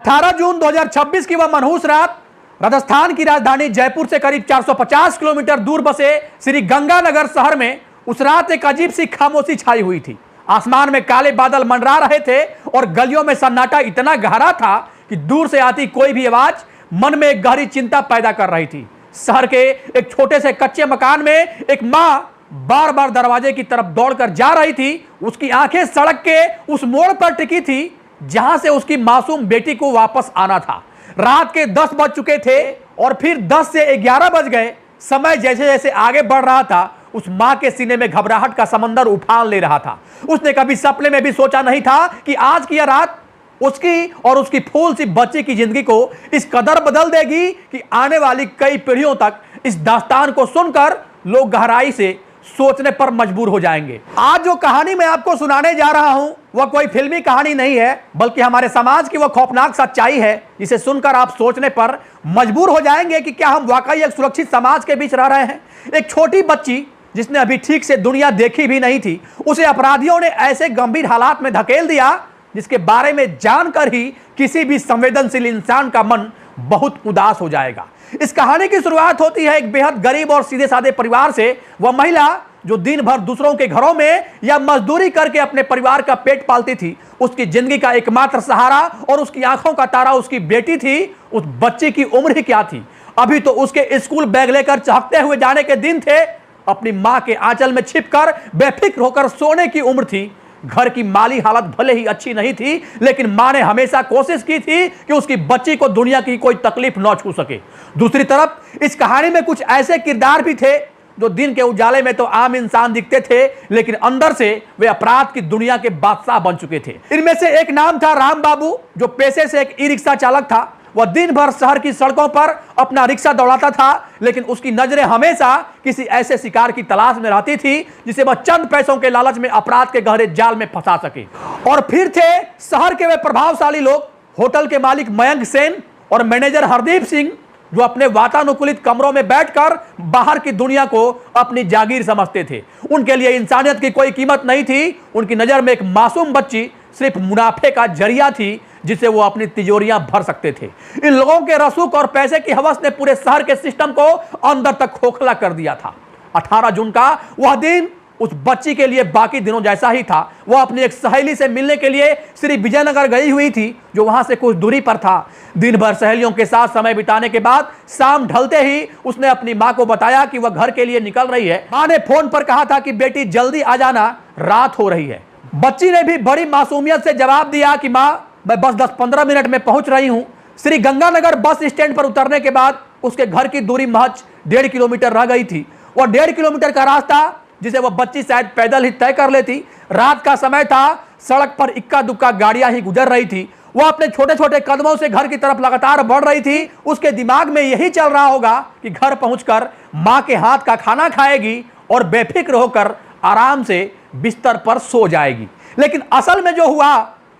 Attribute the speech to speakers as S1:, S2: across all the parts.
S1: 18 जून 2026 की वह मनहूस रात राजस्थान की राजधानी जयपुर से करीब 450 किलोमीटर दूर बसे श्री गंगानगर शहर में उस रात एक अजीब सी खामोशी छाई हुई थी। आसमान में काले बादल मंडरा रहे थे और गलियों में सन्नाटा इतना गहरा था कि दूर से आती कोई भी आवाज मन में एक गहरी चिंता पैदा कर रही थी। शहर के एक छोटे से कच्चे मकान में एक मां बार बार दरवाजे की तरफ दौड़कर जा रही थी। उसकी आंखें सड़क के उस मोड़ पर टिकी थी जहां से उसकी मासूम बेटी को वापस आना था। रात के 10 बज चुके थे और फिर 10 से 11 बज गए। समय जैसे जैसे आगे बढ़ रहा था उस मां के सीने में घबराहट का समंदर उफान ले रहा था। उसने कभी सपने में भी सोचा नहीं था कि आज की यह रात उसकी और उसकी फूल सी बच्ची की जिंदगी को इस कदर बदल देगी कि आने वाली कई पीढ़ियों तक इस दास्तान को सुनकर लोग गहराई से सोचने पर मजबूर हो जाएंगे। आज जो कहानी मैं आपको सुनाने जा रहा हूं वह कोई फिल्मी कहानी नहीं है, बल्कि हमारे समाज की वह खौफनाक सच्चाई है जिसे सुनकर आप सोचने पर मजबूर हो जाएंगे कि क्या हम वाकई एक सुरक्षित समाज के बीच रह रहे हैं। एक छोटी बच्ची जिसने अभी ठीक से दुनिया देखी भी नहीं थी, उसे अपराधियों ने ऐसे गंभीर हालात में धकेल दिया जिसके बारे में जानकर ही किसी भी संवेदनशील इंसान का मन बहुत उदास हो जाएगा। इस कहानी की शुरुआत होती है एक बेहद गरीब और सीधे साधे परिवार से। वह महिला जो दिन भर दूसरों के घरों में या मजदूरी करके अपने परिवार का पेट पालती थी, उसकी जिंदगी का एकमात्र सहारा और उसकी आंखों का तारा उसकी बेटी थी। उस बच्ची की उम्र ही क्या थी, अभी तो उसके स्कूल बैग लेकर चहकते हुए जाने के दिन थे। अपनी मां के आंचल में छिपकर बेफिक्र होकर सोने की उम्र थी। घर की माली हालत भले ही अच्छी नहीं थी, लेकिन मां ने हमेशा कोशिश की थी कि उसकी बच्ची को दुनिया की कोई तकलीफ न छू सके। दूसरी तरफ इस कहानी में कुछ ऐसे किरदार भी थे जो दिन के उजाले में तो आम इंसान दिखते थे, लेकिन अंदर से वे अपराध की दुनिया के बादशाह बन चुके थे। इनमें से एक नाम था राम बाबू, जो पेशे से एक ई रिक्शा चालक था। वह दिन भर शहर की सड़कों पर अपना रिक्शा दौड़ाता था, लेकिन उसकी नजरें हमेशा किसी ऐसे शिकार की तलाश में रहती थी जिसे वह चंद पैसों के लालच में अपराध के गहरे जाल में फंसा सके। और फिर थे शहर के वे प्रभावशाली लोग, होटल के मालिक मयंक सेन और मैनेजर हरदीप सिंह, जो अपने वातानुकूलित कमरों में बैठकर बाहर की दुनिया को अपनी जागीर समझते थे। उनके लिए इंसानियत की कोई कीमत नहीं थी। उनकी नजर में एक मासूम बच्ची सिर्फ मुनाफे का जरिया थी जिसे वो अपनी तिजोरियां भर सकते थे। इन लोगों के रसूख और पैसे की हवस ने पूरे शहर के सिस्टम को अंदर तक खोखला कर दिया था। 18 जून का वह दिन उस बच्ची के लिए बाकी दिनों जैसा ही था। वह अपनी एक सहेली से मिलने के लिए श्री विजयनगर गई हुई थी, जो वहां से कुछ दूरी पर था। दिन भर सहेलियों के साथ समय बिताने के बाद शाम ढलते ही उसने अपनी मां को बताया कि वह घर के लिए निकल रही है। मां ने फोन पर कहा था कि बेटी जल्दी आ जाना, रात हो रही है। बच्ची ने भी बड़ी मासूमियत से जवाब दिया कि मां, मैं बस 10-15 मिनट में पहुंच रही हूं। श्री गंगानगर बस स्टैंड पर उतरने के बाद उसके घर की दूरी महज 1.5 किलोमीटर रह गई थी। वह 1.5 किलोमीटर का रास्ता जिसे वह बच्ची शायद पैदल ही तय कर लेती। रात का समय था, सड़क पर इक्का दुक्का गाड़ियां ही गुजर रही थी। वह अपने छोटे छोटे कदमों से घर की तरफ लगातार बढ़ रही थी। उसके दिमाग में यही चल रहा होगा कि घर पहुंचकर मां के हाथ का खाना खाएगी और बेफिक्र होकर आराम से बिस्तर पर सो जाएगी। लेकिन असल में जो हुआ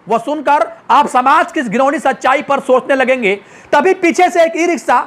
S1: वह सुनकर आप समाज की इस घिनौनी सच्चाई पर सोचने लगेंगे। तभी पीछे से एक ई रिक्शा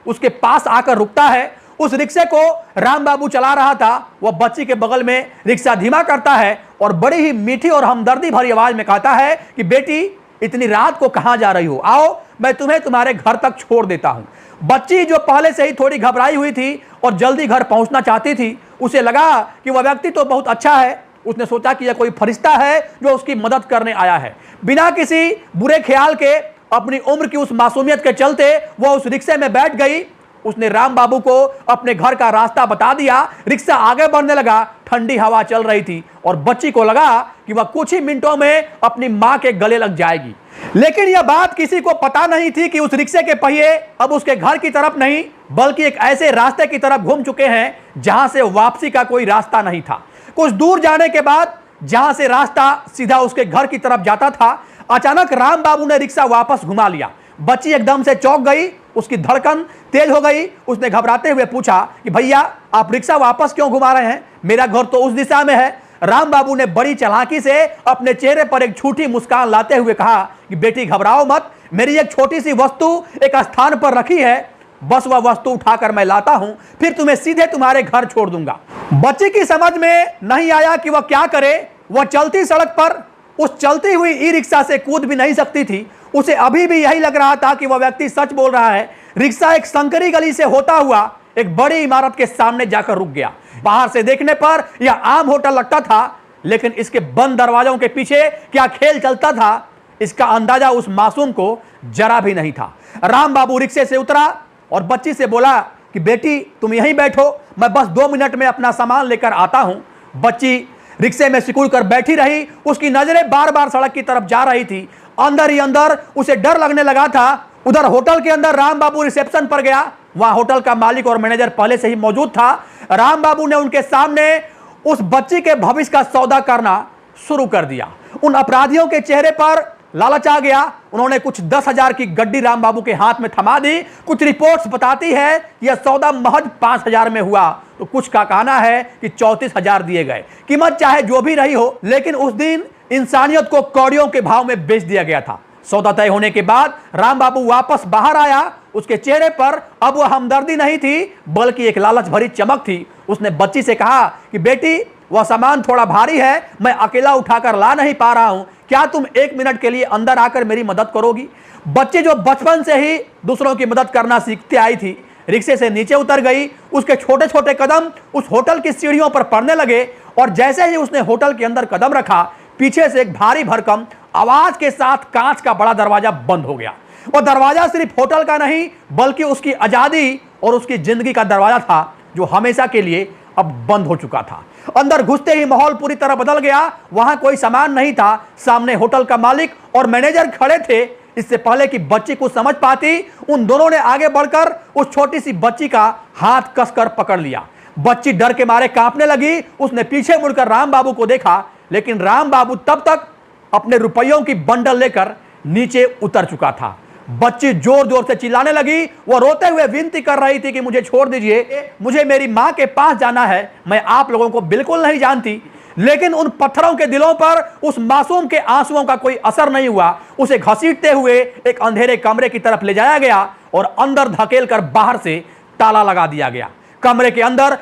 S1: उसके पास आकर रुकता है। उस रिक्शे को राम बाबू चला रहा था। वह बच्ची के बगल में रिक्शा धीमा करता है और बड़ी ही मीठी और हमदर्दी भरी आवाज में कहता है कि बेटी, इतनी रात को कहां जा रही हो, आओ मैं तुम्हें तुम्हारे घर तक छोड़ देता हूं। बच्ची जो पहले से ही थोड़ी घबराई हुई थी और जल्दी घर पहुंचना चाहती थी, उसे लगा कि वह व्यक्ति तो बहुत अच्छा है। उसने सोचा कि यह कोई फरिश्ता है जो उसकी मदद करने आया है। बिना किसी बुरे ख्याल के, अपनी उम्र की उस मासूमियत के चलते वह उस रिक्शे में बैठ गई। उसने राम बाबू को अपने घर का रास्ता बता दिया। रिक्शा आगे बढ़ने लगा। ठंडी हवा चल रही थी और बच्ची को लगा कि वह कुछ ही मिनटों में अपनी मां के गले लग जाएगी। लेकिन यह बात किसी को पता नहीं थी कि उस रिक्शे के पहिए अब उसके घर की तरफ नहीं, बल्कि एक ऐसे रास्ते की तरफ घूम चुके हैं जहां से वापसी का कोई रास्ता नहीं था। कुछ दूर जाने के बाद, जहां से रास्ता सीधा उसके घर की तरफ जाता था, अचानक राम बाबू ने रिक्शा वापस घुमा लिया। बच्ची एकदम से चौंक गई, उसकी धड़कन तेज हो गई। उसने घबराते हुए पूछा कि भैया, आप रिक्शा वापस क्यों घुमा रहे हैं? मेरा घर तो उस दिशा में है। राम बाबू ने बड़ी चालाकी से अपने चेहरे पर एक झूठी मुस्कान लाते हुए कहा कि बेटी घबराओ मत, मेरी एक छोटी सी वस्तु एक स्थान पर रखी है, बस वह वस्तु उठाकर मैं लाता हूं, फिर तुम्हें सीधे तुम्हारे घर छोड़ दूंगा। बच्ची की समझ में नहीं आया कि वह क्या करे। वह चलती सड़क पर उस चलती हुई ई रिक्शा से कूद भी नहीं सकती थी। उसे अभी भी यही लग रहा था कि वह व्यक्ति सच बोल रहा है। रिक्शा एक संकरी गली से होता हुआ एक बड़ी इमारत के सामने जाकर रुक गया। बाहर से देखने पर यह आम होटल लगता था, लेकिन इसके बंद दरवाजों के पीछे क्या खेल चलता था, इसका अंदाजा उस मासूम को जरा भी नहीं था। राम बाबू रिक्शे से उतरा और बच्ची से बोला कि बेटी तुम यहीं बैठो, मैं बस 2 मिनट में अपना सामान लेकर आता हूं। बच्ची रिक्शे में सिकुड़ कर बैठी रही। उसकी नजरें बार बार सड़क की तरफ जा रही थी। अंदर ही अंदर उसे डर लगने लगा था। उधर होटल के अंदर राम बाबू रिसेप्शन पर गया। वहां होटल का मालिक और मैनेजर पहले से ही मौजूद था। राम बाबू ने उनके सामने उस बच्ची के भविष्य का सौदा करना शुरू कर दिया। उन अपराधियों के चेहरे पर लालच आ गया। उन्होंने कुछ 10,000 की गड्डी राम बाबू के हाथ में थमा दी। कुछ रिपोर्ट्स बताती है कि यह सौदा महज 5,000 में हुआ, तो कुछ का कहना है कि 34,000 दिए गए। कीमत चाहे जो भी रही हो, लेकिन उस दिन इंसानियत को कौड़ियों के भाव में बेच दिया गया था। सौदा तय होने के बाद राम बाबू वापस बाहर आया। उसके चेहरे पर अब वह हमदर्दी नहीं थी, बल्कि एक लालच भरी चमक थी। उसने बच्ची से कहा कि बेटी वह सामान थोड़ा भारी है, मैं अकेला उठाकर ला नहीं पा रहा हूं, क्या तुम 1 मिनट के लिए अंदर आकर मेरी मदद करोगी? बच्ची जो बचपन से ही दूसरों की मदद करना सीखते आई थी, रिक्शे से नीचे उतर गई। उसके छोटे छोटे कदम उस होटल की सीढ़ियों पर पड़ने लगे और जैसे ही उसने होटल के अंदर कदम रखा, पीछे से एक भारी भरकम आवाज के साथ कांच का बड़ा दरवाजा बंद हो गया। वह दरवाजा सिर्फ होटल का नहीं, बल्कि उसकी आजादी और उसकी जिंदगी का दरवाजा था, जो हमेशा के लिए अब बंद हो चुका था। अंदर घुसते ही माहौल पूरी तरह बदल गया। वहां कोई सामान नहीं था। सामने होटल का मालिक और मैनेजर खड़े थे। इससे पहले कि बच्ची कुछ समझ पाती, उन दोनों ने आगे बढ़कर उस छोटी सी बच्ची का हाथ कसकर पकड़ लिया। बच्ची डर के मारे कांपने लगी। उसने पीछे मुड़कर राम बाबू को देखा, लेकिन राम बाबू तब तक अपने रुपयों की बंडल लेकर नीचे उतर चुका था। बच्ची जोर जोर से चिल्लाने लगी। वह रोते हुए विनती कर रही थी कि मुझे छोड़ दीजिए, मुझे मेरी मां के पास जाना है, मैं आप लोगों को बिल्कुल नहीं जानती। लेकिन उन पत्थरों के दिलों पर उस मासूम के आंसुओं का कोई असर नहीं हुआ। उसे घसीटते हुए एक अंधेरे कमरे की तरफ ले जाया गया और अंदर धकेल कर बाहर से ताला लगा दिया गया। कमरे के अंदर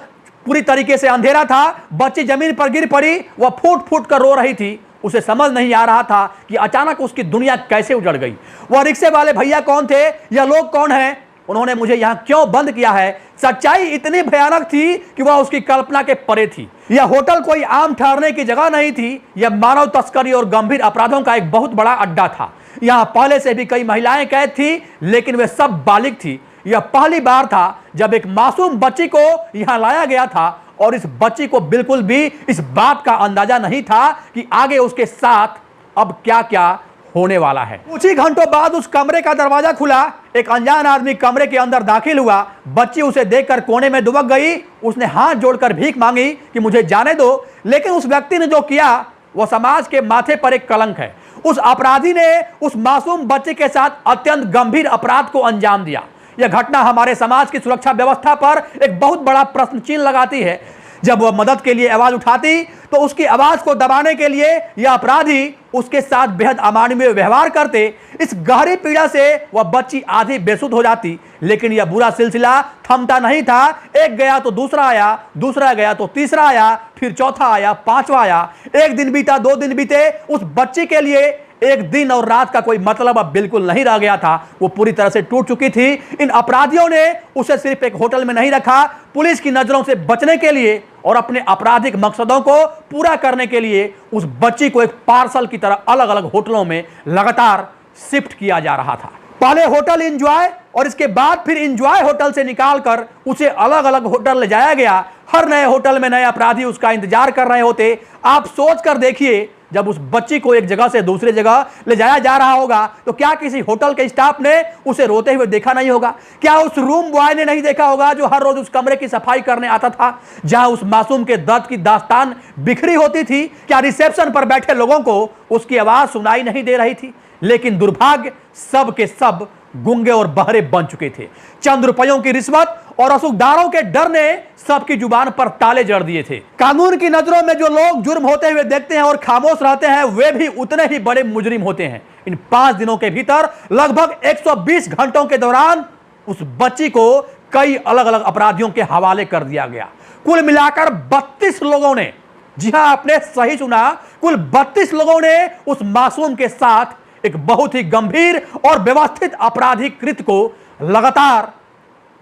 S1: पूरी तरीके से अंधेरा था। बच्ची जमीन पर गिर पड़ी। वह फूट फूट कर रो रही थी। उसे समझ नहीं आ रहा था कि अचानक उसकी दुनिया कैसे उजड़ गई। वह रिक्शे वाले भैया कौन थे? यह लोग कौन हैं? उन्होंने मुझे यहां क्यों बंद किया है? सच्चाई इतनी भयानक थी कि वह उसकी कल्पना के परे थी। यह होटल कोई आम ठहरने की जगह नहीं थी। यह मानव तस्करी और गंभीर अपराधों का एक बहुत बड़ा अड्डा था। यहां पहले से भी कई महिलाएं कैद थी, लेकिन वे सब बालिग थी। यह पहली बार था जब एक मासूम बच्ची को यहां लाया गया था और इस बच्ची को बिल्कुल भी इस बात का अंदाजा नहीं था कि आगे उसके साथ अब क्या क्या होने वाला है। कुछ ही घंटों बाद उस कमरे का दरवाजा खुला। एक अनजान आदमी कमरे के अंदर दाखिल हुआ। बच्ची उसे देखकर कोने में दुबक गई। उसने हाथ जोड़कर भीख मांगी कि मुझे जाने दो, लेकिन उस व्यक्ति ने जो किया वह समाज के माथे पर एक कलंक है। उस अपराधी ने उस मासूम बच्चे के साथ अत्यंत गंभीर अपराध को अंजाम दिया। यह घटना हमारे समाज की सुरक्षा व्यवस्था पर एक बहुत बड़ा प्रश्न चिन्ह लगाती है। जब वह मदद के लिए आवाज उठाती तो उसकी आवाज को दबाने के लिए यह अपराधी उसके साथ बेहद अमानवीय व्यवहार करते। इस गहरी पीड़ा से वह बच्ची आधी बेसुध हो जाती। लेकिन यह बुरा सिलसिला थमता नहीं था। एक गया तो दूसरा आया, दूसरा गया तो तीसरा आया, फिर चौथा आया, पांचवा आया। एक दिन बीता, 2 दिन बीते। उस बच्ची के लिए एक दिन और रात का कोई मतलब अब बिल्कुल नहीं रह गया था। वो पूरी तरह से टूट चुकी थी। इन अपराधियों ने उसे सिर्फ एक होटल में नहीं रखा, पुलिस की नजरों से बचने के लिए और अपने आपराधिक मकसदों को पूरा करने के लिए उस बच्ची को एक पार्सल की तरह अलग अलग होटलों में लगातार शिफ्ट किया जा रहा था। पहले होटल एंजॉय और इसके बाद फिर एंजॉय होटल से निकालकर उसे अलग अलग होटल ले जाया गया। हर नए होटल में नए अपराधी उसका इंतजार कर रहे होते। आप सोच कर देखिए, जब उस बच्ची को एक जगह से दूसरी जगह ले जाया जा रहा होगा तो क्या किसी होटल के स्टाफ ने उसे रोते हुए देखा नहीं होगा? क्या उस रूम बॉय ने नहीं देखा होगा जो हर रोज उस कमरे की सफाई करने आता था, जहां उस मासूम के दर्द की दास्तान बिखरी होती थी? क्या रिसेप्शन पर बैठे लोगों को उसकी आवाज सुनाई नहीं दे रही थी? लेकिन दुर्भाग्य, सब के सब गूंगे और बहरे बन चुके थे। चंद रुपयों की रिश्वत और रसूखदारों के डर ने सबकी जुबान पर ताले जड़ दिए थे। कानून की नजरों में जो लोग जुर्म होते हुए देखते हैं और खामोश रहते हैं, वे भी उतने ही बड़े मुजरिम होते हैं। इन 5 दिनों के भीतर लगभग 120 घंटों के दौरान उस बच्ची को कई अलग अलग अपराधियों के हवाले कर दिया गया। कुल मिलाकर 32 लोगों ने, जी हां आपने सही सुना, कुल 32 लोगों ने उस मासूम के साथ एक बहुत ही गंभीर और व्यवस्थित आपराधिक कृत्य को लगातार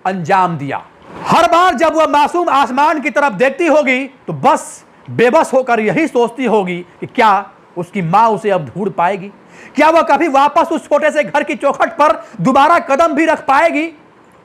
S1: अंजाम दिया। हर बार जब वह मासूम आसमान की तरफ देखती होगी तो बस बेबस होकर यही सोचती होगी कि क्या उसकी मां उसे अब ढूंढ पाएगी, क्या वह कभी वापस उस छोटे से घर की चौखट पर दोबारा कदम भी रख पाएगी।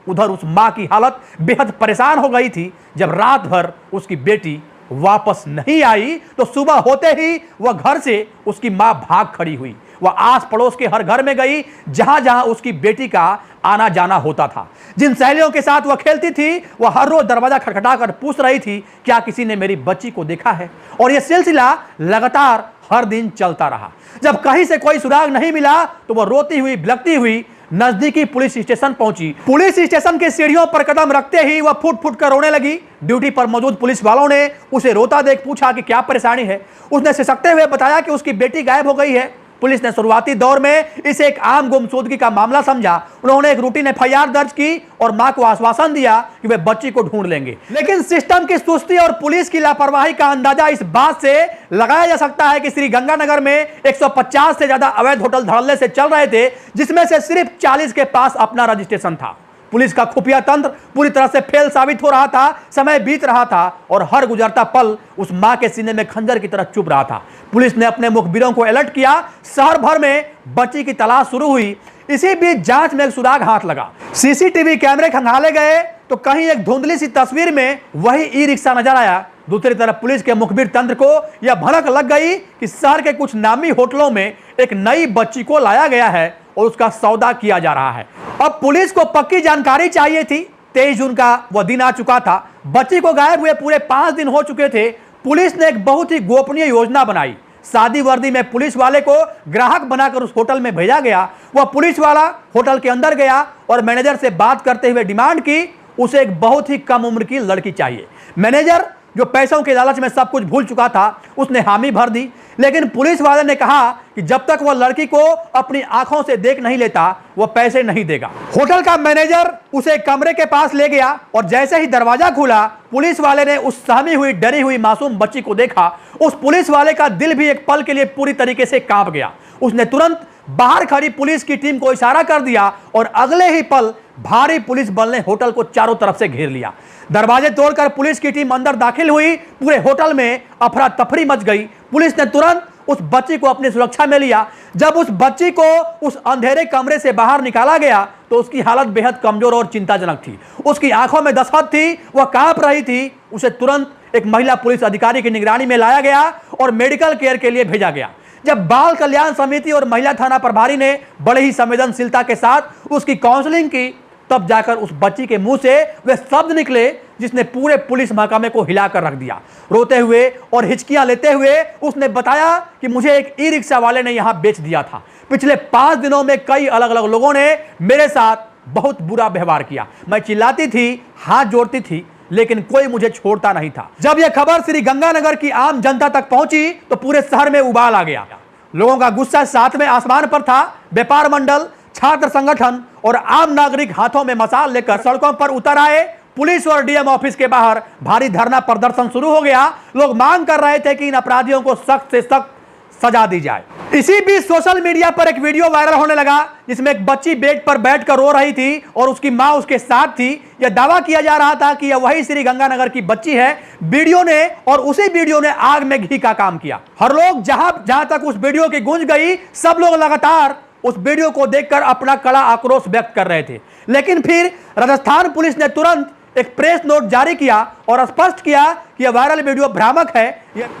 S1: उधर उस मां की हालत बेहद परेशान हो गई थी। जब रात भर उसकी बेटी वापस नहीं आई तो सुबह होते ही वह घर से उसकी मां भाग खड़ी हुई। वह आस पड़ोस के हर घर में गई जहां जहां उसकी बेटी का आना जाना होता था। जिन सहेलियों के साथ वह खेलती थी वह हर रोज दरवाजा खटखटाकर पूछ रही थी क्या किसी ने मेरी बच्ची को देखा है। और यह सिलसिला लगातार हर दिन चलता रहा। जब कहीं से कोई सुराग नहीं मिला तो वह रोती हुई बिलखती हुई नजदीकी पुलिस स्टेशन पहुंची। पुलिस स्टेशन के सीढ़ियों पर कदम रखते ही वह फुट फुट कर रोने लगी। ड्यूटी पर मौजूद पुलिस वालों ने उसे रोता देख पूछा कि क्या परेशानी है। उसने सिसकते हुए बताया कि उसकी बेटी गायब हो गई है। पुलिस ने शुरुआती दौर में इसे एक आम गुमशुदगी का मामला समझा। उन्होंने एक रूटीन एफआईआर दर्ज की और मां को आश्वासन दिया कि वे बच्ची को ढूंढ लेंगे। लेकिन सिस्टम की सुस्ती और पुलिस की लापरवाही का अंदाजा इस बात से लगाया जा सकता है कि श्री गंगानगर में 150 से ज्यादा अवैध होटल धड़ल्ले से चल रहे थे, जिसमें से सिर्फ 40 के पास अपना रजिस्ट्रेशन था। पुलिस का खुफिया तंत्र पूरी तरह से फेल साबित हो रहा था। समय बीत रहा था और हर गुजरता पल उस मां के सीने में खंजर की तरह चुभ रहा था। पुलिस ने अपने मुखबिरों को अलर्ट किया। शहर भर में बच्ची की तलाश शुरू हुई। इसी बीच जांच में एक सुराग हाथ लगा। सीसीटीवी कैमरे खंगाले गए तो कहीं एक धुंधली सी तस्वीर में वही ई रिक्शा नजर आया। दूसरी तरफ पुलिस के मुखबिर तंत्र को यह भनक लग गई कि शहर के कुछ नामी होटलों में एक नई बच्ची को लाया गया है और उसका सौदा किया जा रहा है। अब पुलिस को पक्की जानकारी चाहिए थी। 23 जून का वह दिन आ चुका था। बच्ची को गायब हुए पूरे 5 दिन हो चुके थे। पुलिस ने एक बहुत ही गोपनीय योजना बनाई। सादी वर्दी में पुलिस वाले को ग्राहक बनाकर उस होटल में भेजा गया। वह पुलिस वाला होटल के अंदर गया और मैनेजर से बात करते हुए डिमांड की उसे एक बहुत ही कम उम्र की लड़की चाहिए। मैनेजर जो पैसों के लालच में सब कुछ भूल चुका था उसने हामी भर दी। लेकिन पुलिस वाले ने कहा कि जब तक वह लड़की को अपनी आंखों से देख नहीं लेता वह पैसे नहीं देगा। होटल का मैनेजर उसे कमरे के पास ले गया और जैसे ही दरवाजा खुला पुलिस वाले ने उस सहमी हुई डरी हुई मासूम बच्ची को देखा। उस पुलिस वाले का दिल भी एक पल के लिए पूरी तरीके से कांप गया। उसने तुरंत बाहर खड़ी पुलिस की टीम को इशारा कर दिया और अगले ही पल भारी पुलिस बल ने होटल को चारों तरफ से घेर लिया। दरवाजे तोड़कर पुलिस की टीम अंदर दाखिल हुई। पूरे होटल में अफरा तफरी मच गई। पुलिस ने तुरंत उस बच्ची को अपनी सुरक्षा में लिया। जब उस बच्ची को उस अंधेरे कमरे से बाहर निकाला गया तो उसकी हालत बेहद कमजोर और चिंताजनक थी। उसकी आंखों में दस्तक थी, वह कांप रही थी। उसे तुरंत एक महिला पुलिस अधिकारी की निगरानी में लाया गया और मेडिकल केयर के लिए भेजा गया। जब बाल कल्याण समिति और महिला थाना प्रभारी ने बड़े ही संवेदनशीलता के साथ उसकी काउंसलिंग की तब जाकर उस बच्ची के मुंह से वे शब्द निकले जिसने पूरे पुलिस महकमे को हिलाकर रख दिया। रोते हुए और हिचकियां लेते हुए उसने बताया कि मुझे एक ई रिक्शा वाले ने यहां बेच दिया था। पिछले 5 दिनों में कई अलग अलग लोगों ने मेरे साथ बहुत बुरा व्यवहार किया। मैं चिल्लाती थी, हाथ जोड़ती थी, लेकिन कोई मुझे छोड़ता नहीं था। जब यह खबर श्री गंगानगर की आम जनता तक पहुंची तो पूरे शहर में उबाल आ गया। लोगों का गुस्सा सातवें आसमान पर था। व्यापार मंडल, छात्र संगठन और आम नागरिक हाथों में मशाल लेकर सड़कों पर उतर आए। पुलिस और डीएम ऑफिस के बाहर भारी धरना प्रदर्शन शुरू हो गया। लोग मांग कर रहे थे कि इन अपराधियों को सख्त से सख्त सजा दी जाए। इसी बीच सोशल मीडिया पर एक वीडियो वायरल होने लगा जिसमें एक बच्ची बेड पर बैठकर रो रही थी और उसकी मां उसके साथ थी। यह दावा किया जा रहा था कि यह वही श्री गंगानगर की बच्ची है। वीडियो ने और उसी वीडियो ने आग में घी का काम किया। हर लोग जहां तक उस वीडियो की गूंज गई, सब लोग लगातार उस वीडियो को देखकर अपना कड़ा आक्रोश व्यक्त कर रहे थे। लेकिन फिर राजस्थान पुलिस ने तुरंत एक प्रेस नोट जारी किया और स्पष्ट किया कि यह वायरल वीडियो भ्रामक है।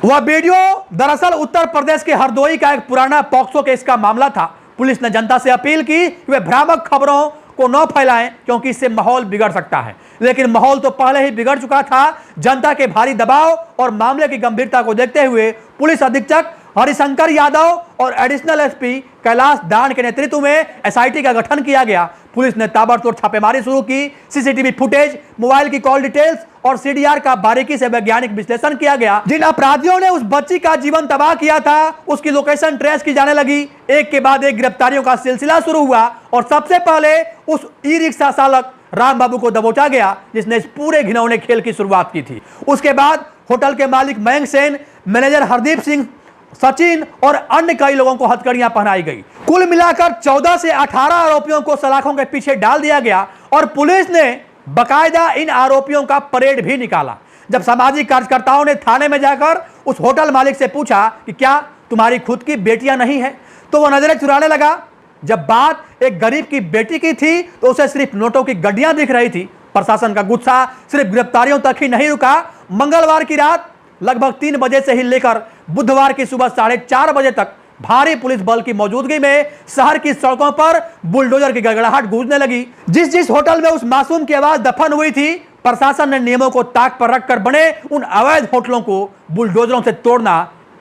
S1: वह वीडियो दरअसल उत्तर प्रदेश के हरदोई का एक पुराना पॉक्सो केस का मामला था। पुलिस ने जनता से अपील की कि वे भ्रामक खबरों को न फैलाएं क्योंकि इससे माहौल बिगड़ सकता है। लेकिन माहौल तो पहले ही बिगड़ चुका था। जनता के भारी दबाव और मामले की गंभीरता को देखते हुए पुलिस अधीक्षक हरिशंकर यादव और एडिशनल एसपी कैलाश दान के नेतृत्व में एसआईटी का गठन किया गया। पुलिस ने ताबड़तोड़ छापेमारी शुरू की। सीसीटीवी फुटेज, मोबाइल की कॉल डिटेल्स और सीडीआर का बारीकी से वैज्ञानिक विश्लेषण किया गया। जिन अपराधियों ने उस बच्ची का जीवन तबाह किया था उसकी लोकेशन ट्रेस की जाने लगी। एक के बाद एक गिरफ्तारियों का सिलसिला शुरू हुआ और सबसे पहले उस ई रिक्शा चालक राम बाबू को दबोचा गया जिसने इस पूरे घिनौने खेल की शुरुआत की थी। उसके बाद होटल के मालिक मयंक सेन, मैनेजर हरदीप सिंह सचिन और अन्य कई लोगों को हथकड़ियां पहनाई गई। कुल मिलाकर 14 से 18 आरोपियों को सलाखों के पीछे डाल दिया गया और पुलिस ने बकायदा इन आरोपियों का परेड भी निकाला। जब सामाजिक कार्यकर्ताओं ने थाने में जाकर उस होटल मालिक से पूछा कि क्या तुम्हारी खुद की बेटियां नहीं है, तो वो नजरें चुराने लगा। जब बात एक गरीब की बेटी की थी तो उसे सिर्फ नोटों की गड्डियां दिख रही थी। प्रशासन का गुस्सा सिर्फ गिरफ्तारियों तक ही नहीं रुका। मंगलवार की रात लगभग 3 बजे से ही लेकर बुधवार की सुबह 4:30 बजे तक भारी पुलिस बल की मौजूदगी में शहर की सड़कों पर बुलडोजर की गड़गड़ाहट गूंजने लगी। जिस जिस होटल में उस मासूम की आवाज दफन हुई थी, प्रशासन ने नियमों को ताक पर रखकर बने उन अवैध होटलों को बुलडोजरों से तोड़ना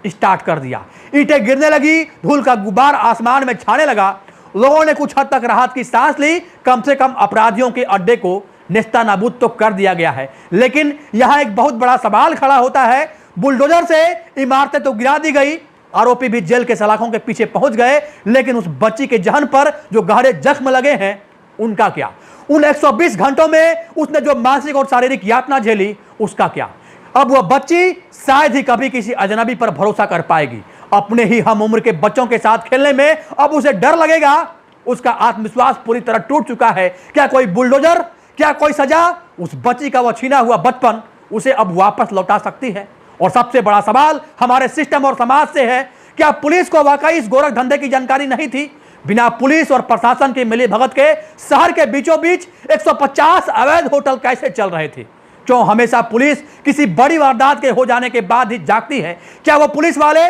S1: स्टार्ट कर दिया। ईंटें गिरने लगी, धूल का गुबार आसमान में छाने लगा। लोगों ने कुछ हद तक राहत की सांस ली। कम से कम अपराधियों के अड्डे को नेस्तानाबूद तो कर दिया गया है। लेकिन यहां एक बहुत बड़ा सवाल खड़ा होता है। बुलडोजर से इमारतें तो गिरा दी गई, आरोपी भी जेल के सलाखों के पीछे पहुंच गए, लेकिन उस बच्ची के जहन पर जो गहरे जख्म लगे हैं उनका क्या? उन 120 घंटों में उसने जो मानसिक और शारीरिक यातना झेली उसका क्या? अब वह बच्ची शायद ही कभी किसी अजनबी पर भरोसा कर पाएगी। अपने ही हम उम्र के बच्चों के साथ खेलने में अब उसे डर लगेगा। उसका आत्मविश्वास पूरी तरह टूट चुका है। क्या कोई बुलडोजर, क्या कोई सजा उस बच्ची का वह छीना हुआ बचपन उसे अब वापस लौटा सकती है? और सबसे बड़ा सवाल हमारे सिस्टम और समाज से है, क्या पुलिस को वाकई इस गोरख धंधे की जानकारी नहीं थी? बिना पुलिस और प्रशासन की मिलीभगत के शहर के बीचों बीच 150 अवैध होटल कैसे चल रहे थे? क्यों हमेशा पुलिस किसी बड़ी वारदात के हो जाने के बाद ही जागती है? क्या वो पुलिस वाले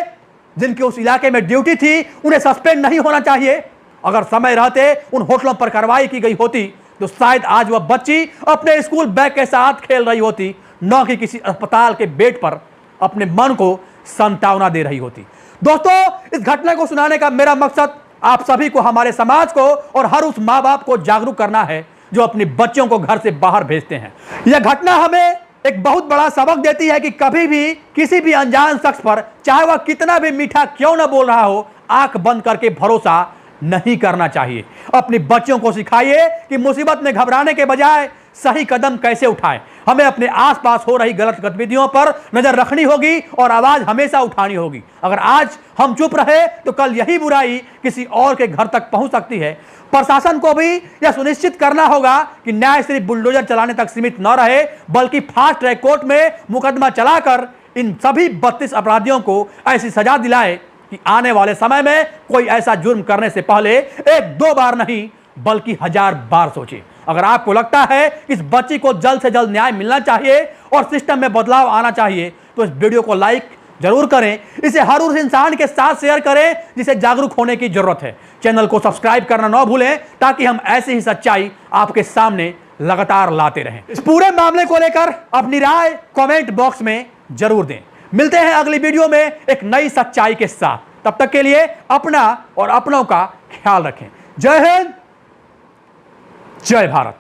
S1: जिनकी उस इलाके में ड्यूटी थी उन्हें सस्पेंड नहीं होना चाहिए? अगर समय रहते उन होटलों पर कार्रवाई की गई होती तो शायद आज वह बच्ची अपने स्कूल बैग के साथ खेल रही होती, न कि किसी अस्पताल के बेड पर अपने मन को सांत्वना दे रही होती। दोस्तों, इस घटना को सुनाने का मेरा मकसद आप सभी को, हमारे समाज को और हर उस माँ बाप को जागरूक करना है जो अपनी बच्चों को घर से बाहर भेजते हैं। यह घटना हमें एक बहुत बड़ा सबक देती है कि कभी भी किसी भी अनजान शख्स पर, चाहे वह कितना भी मीठा क्यों न बोल रहा हो, आंख बंद करके भरोसा नहीं करना चाहिए। अपनी बच्चों को सिखाइए कि मुसीबत में घबराने के बजाय सही कदम कैसे उठाएं। हमें अपने आसपास हो रही गलत गतिविधियों पर नजर रखनी होगी और आवाज हमेशा उठानी होगी। अगर आज हम चुप रहे तो कल यही बुराई किसी और के घर तक पहुंच सकती है। प्रशासन को भी यह सुनिश्चित करना होगा कि न्याय सिर्फ बुलडोजर चलाने तक सीमित न रहे, बल्कि फास्ट ट्रैक कोर्ट में मुकदमा चलाकर इन सभी 32 अपराधियों को ऐसी सजा दिलाए कि आने वाले समय में कोई ऐसा जुर्म करने से पहले 1-2 बार नहीं बल्कि 1000 बार सोचे। अगर आपको लगता है कि इस बच्ची को जल्द से जल्द न्याय मिलना चाहिए और सिस्टम में बदलाव आना चाहिए तो इस वीडियो को लाइक जरूर करें। इसे हर उस इंसान के साथ शेयर करें जिसे जागरूक होने की जरूरत है। चैनल को सब्सक्राइब करना न भूलें ताकि हम ऐसी ही सच्चाई आपके सामने लगातार लाते रहें। इस पूरे मामले को लेकर अपनी राय कमेंट बॉक्स में जरूर दें। मिलते हैं अगली वीडियो में एक नई सच्चाई के साथ। तब तक के लिए अपना और अपनों का ख्याल रखें। जय हिंद, जय भारत।